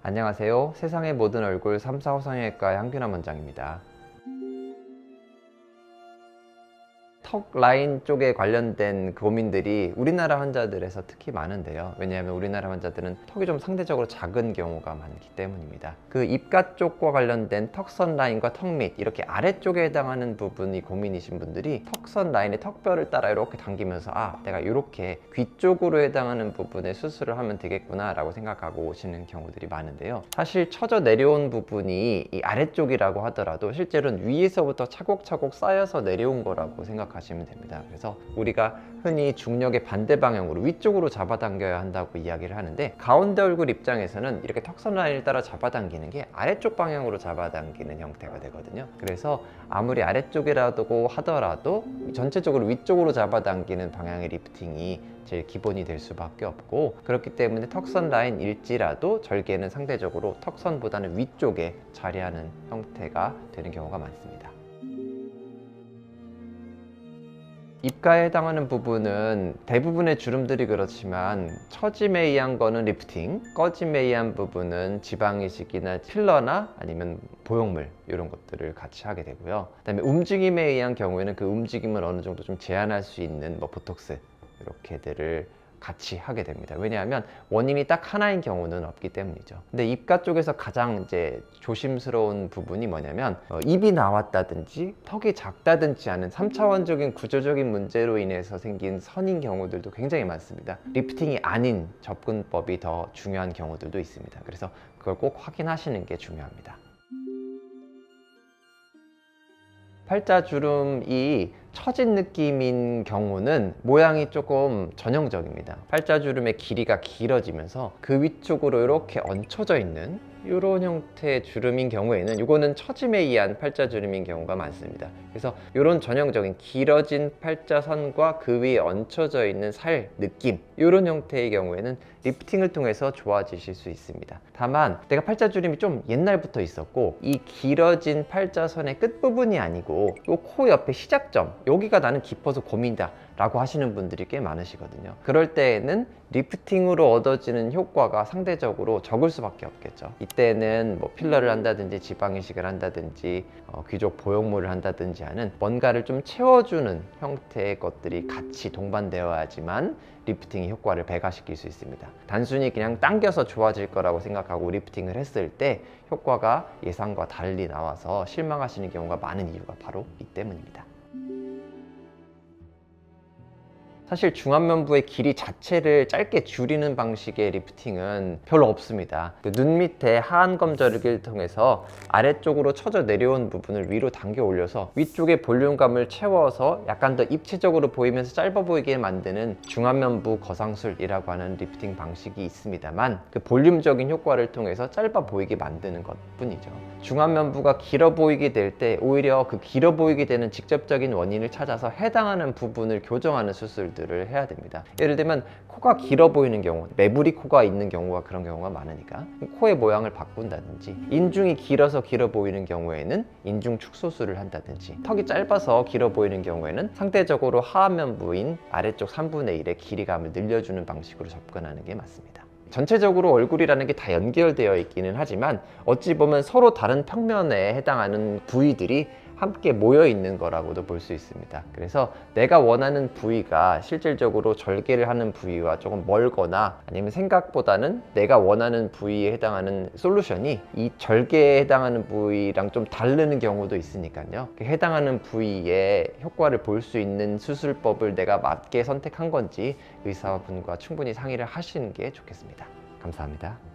안녕하세요. 세상의 모든 얼굴 3사 호성형외과 향균암 원장입니다. 턱 라인 쪽에 관련된 고민들이 우리나라 환자들에서 특히 많은데요. 왜냐하면 우리나라 환자들은 턱이 좀 상대적으로 작은 경우가 많기 때문입니다. 그 입가 쪽과 관련된 턱선 라인과 턱 밑 이렇게 아래쪽에 해당하는 부분이 고민이신 분들이 턱선 라인의 턱뼈를 따라 이렇게 당기면서 내가 이렇게 귀 쪽으로 해당하는 부분에 수술을 하면 되겠구나 라고 생각하고 오시는 경우들이 많은데요. 사실 처져 내려온 부분이 이 아래쪽이라고 하더라도 실제로는 위에서부터 차곡차곡 쌓여서 내려온 거라고 생각하시면 됩니다. 그래서 우리가 흔히 중력의 반대 방향으로 위쪽으로 잡아당겨야 한다고 이야기를 하는데, 가운데 얼굴 입장에서는 이렇게 턱선 라인을 따라 잡아당기는 게 아래쪽 방향으로 잡아당기는 형태가 되거든요. 그래서 아무리 아래쪽이라고 하더라도 전체적으로 위쪽으로 잡아당기는 방향의 리프팅이 제일 기본이 될 수밖에 없고, 그렇기 때문에 턱선 라인일지라도 절개는 상대적으로 턱선보다는 위쪽에 자리하는 형태가 되는 경우가 많습니다. 입가에 해당하는 부분은 대부분의 주름들이 그렇지만, 처짐에 의한 거는 리프팅, 꺼짐에 의한 부분은 지방이식이나 필러나 아니면 보형물 이런 것들을 같이 하게 되고요. 그다음에 움직임에 의한 경우에는 그 움직임을 어느 정도 좀 제한할 수 있는 보톡스 이렇게들을 같이 하게 됩니다. 왜냐하면 원인이 딱 하나인 경우는 없기 때문이죠. 근데 입가 쪽에서 가장 이제 조심스러운 부분이 뭐냐면, 입이 나왔다든지 턱이 작다든지 하는 3차원적인 구조적인 문제로 인해서 생긴 선인 경우들도 굉장히 많습니다. 리프팅이 아닌 접근법이 더 중요한 경우들도 있습니다. 그래서 그걸 꼭 확인하시는 게 중요합니다. 팔자주름이 처진 느낌인 경우는 모양이 조금 전형적입니다. 팔자주름의 길이가 길어지면서 그 위쪽으로 이렇게 얹혀져 있는 이런 형태의 주름인 경우에는 이거는 처짐에 의한 팔자주름인 경우가 많습니다. 그래서 이런 전형적인 길어진 팔자선과 그 위에 얹혀져 있는 살 느낌, 이런 형태의 경우에는 리프팅을 통해서 좋아지실 수 있습니다. 다만 내가 팔자주름이 좀 옛날부터 있었고 이 길어진 팔자선의 끝부분이 아니고 이 코 옆에 시작점, 여기가 나는 깊어서 고민이다 라고 하시는 분들이 꽤 많으시거든요. 그럴 때에는 리프팅으로 얻어지는 효과가 상대적으로 적을 수밖에 없겠죠. 이때는 필러를 한다든지 지방이식을 한다든지 귀족 보형물을 한다든지 하는 뭔가를 좀 채워주는 형태의 것들이 같이 동반되어야지만 리프팅의 효과를 배가시킬 수 있습니다. 단순히 그냥 당겨서 좋아질 거라고 생각하고 리프팅을 했을 때 효과가 예상과 달리 나와서 실망하시는 경우가 많은 이유가 바로 이 때문입니다. 사실 중안면부의 길이 자체를 짧게 줄이는 방식의 리프팅은 별로 없습니다. 눈 밑에 하안 검절기를 통해서 아래쪽으로 처져 내려온 부분을 위로 당겨 올려서 위쪽에 볼륨감을 채워서 약간 더 입체적으로 보이면서 짧아 보이게 만드는 중안면부 거상술이라고 하는 리프팅 방식이 있습니다만, 그 볼륨적인 효과를 통해서 짧아 보이게 만드는 것 뿐이죠. 중안면부가 길어 보이게 될 때 오히려 그 길어 보이게 되는 직접적인 원인을 찾아서 해당하는 부분을 교정하는 수술들 을 해야 됩니다. 예를 들면 코가 길어 보이는 경우, 매부리 코가 있는 경우가 그런 경우가 많으니까 코의 모양을 바꾼다든지, 인중이 길어서 길어 보이는 경우에는 인중 축소술을 한다든지, 턱이 짧아서 길어 보이는 경우에는 상대적으로 하안면부인 아래쪽 3분의 1의 길이감을 늘려주는 방식으로 접근하는 게 맞습니다. 전체적으로 얼굴이라는 게 다 연결되어 있기는 하지만 어찌 보면 서로 다른 평면에 해당하는 부위들이 함께 모여 있는 거라고도 볼 수 있습니다. 그래서 내가 원하는 부위가 실질적으로 절개를 하는 부위와 조금 멀거나, 아니면 생각보다는 내가 원하는 부위에 해당하는 솔루션이 이 절개에 해당하는 부위랑 좀 다르는 경우도 있으니까요. 해당하는 부위에 효과를 볼 수 있는 수술법을 내가 맞게 선택한 건지 의사분과 충분히 상의를 하시는 게 좋겠습니다. 감사합니다.